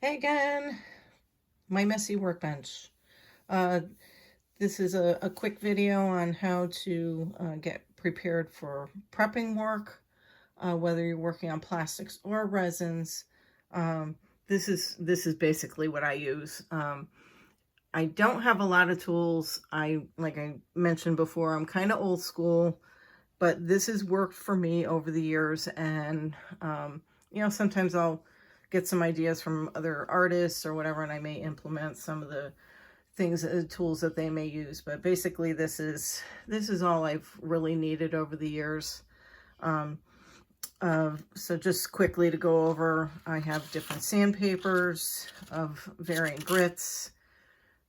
Hey again, my messy workbench. Uh, this is a quick video on how to get prepared for prepping work, whether you're working on plastics or resins. Um, this is basically what I use. I don't have a lot of tools. Like I mentioned before, I'm kind of old school, but this has worked for me over the years. And sometimes I'll get some ideas from other artists or whatever, and I may implement some of the things, tools that they may use. But basically, this is all I've really needed over the years. Um, so just quickly to go over, I have different sandpapers of varying grits.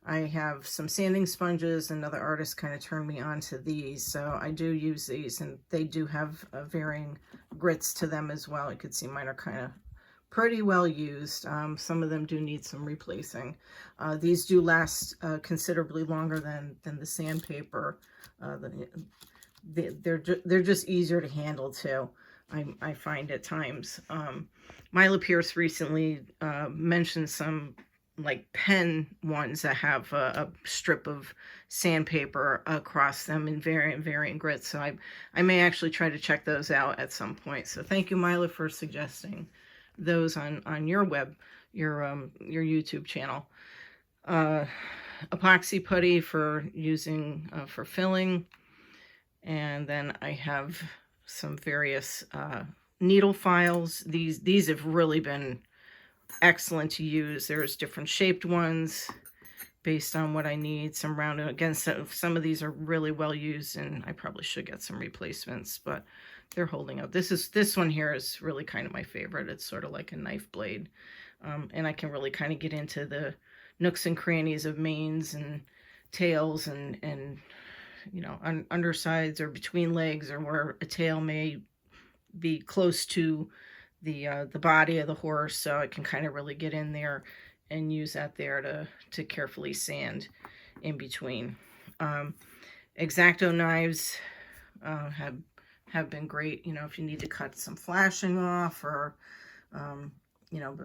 I have some sanding sponges. Another artist kind of turned me on to these, so I do use these, and they do have varying grits to them as well. You can see mine are kind of pretty well used. Some of them do need some replacing. These do last considerably longer than the sandpaper. They're just easier to handle too. I find at times. Mila Pierce recently mentioned some like pen ones that have a strip of sandpaper across them in varying grits. So I may actually try to check those out at some point. So thank you, Mila, for suggesting those on your your YouTube channel. Epoxy putty for using for filling, and then I have some various needle files. These have really been excellent to use. There's different shaped ones based on what I need. Some rounded. Again, some of these are really well used, and I probably should get some replacements, but they're holding up. This one here is really kind of my favorite. It's sort of like a knife blade, and I can really kind of get into the nooks and crannies of manes and tails and undersides or between legs, or where a tail may be close to the body of the horse, so I can kind of really get in there and use that there to carefully sand in between. Exacto knives have been great, if you need to cut some flashing off, or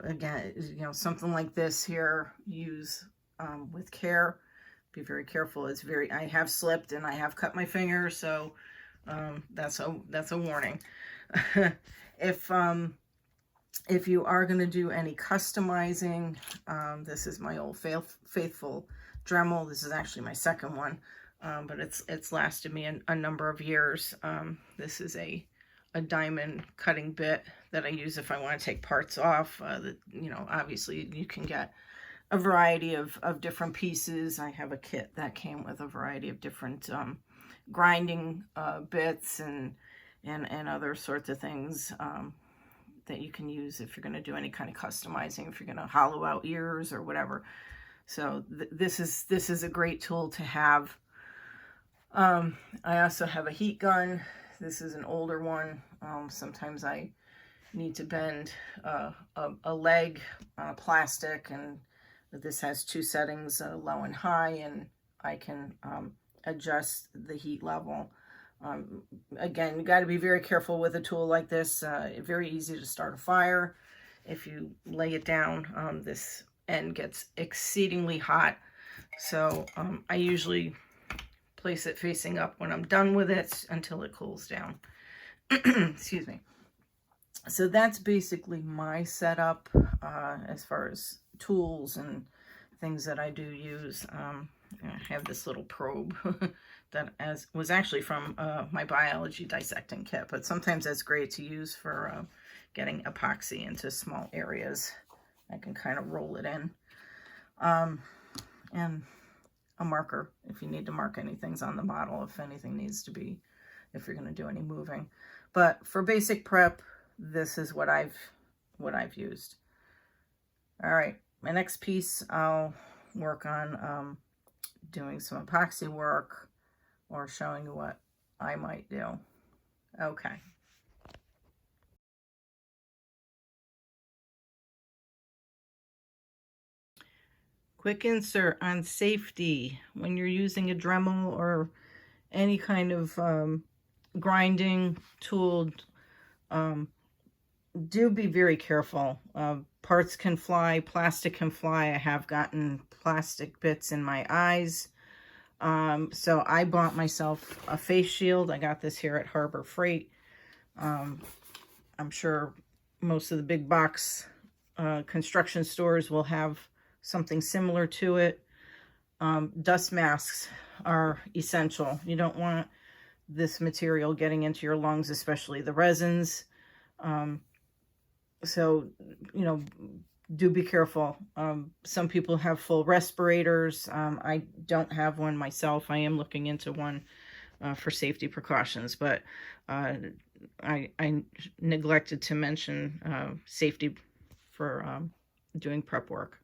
again, something like this here, use with care. Be very careful. I have slipped and I have cut my finger, so that's a warning. If you are going to do any customizing, this is my old faithful Dremel. This is actually my second one, but it's lasted me a number of years. This is a diamond cutting bit that I use if I want to take parts off. Obviously you can get a variety of different pieces. I have a kit that came with a variety of different grinding bits and other sorts of things that you can use if you're going to do any kind of customizing, if you're going to hollow out ears or whatever. So this is a great tool to have. I also have a heat gun. This is an older one. Sometimes I need to bend a leg on a plastic, and this has two settings, low and high, and I can adjust the heat level. Again, you got to be very careful with a tool like this. Very easy to start a fire. If you lay it down, this end gets exceedingly hot. So I usually place it facing up when I'm done with it until it cools down. Excuse me. So that's basically my setup as far as tools and things that I do use. I have this little probe that was actually from my biology dissecting kit, but sometimes that's great to use for getting epoxy into small areas. I can kind of roll it in. And a marker if you need to mark anything's on the model, if anything needs to be, if you're going to do any moving. But for basic prep, this is what I've used. All right, my next piece, I'll work on doing some epoxy work or showing you what I might do. Okay. Quick insert on safety. When you're using a Dremel or any kind of grinding tool, do be very careful. parts can fly, plastic can fly. I have gotten plastic bits in my eyes. So I bought myself a face shield. I got this here at Harbor Freight. I'm sure most of the big box construction stores will have something similar to it. Dust masks are essential. You don't want this material getting into your lungs, especially the resins. So, you know, do be careful. Some people have full respirators. I don't have one myself. I am looking into one for safety precautions, but I neglected to mention safety for doing prep work.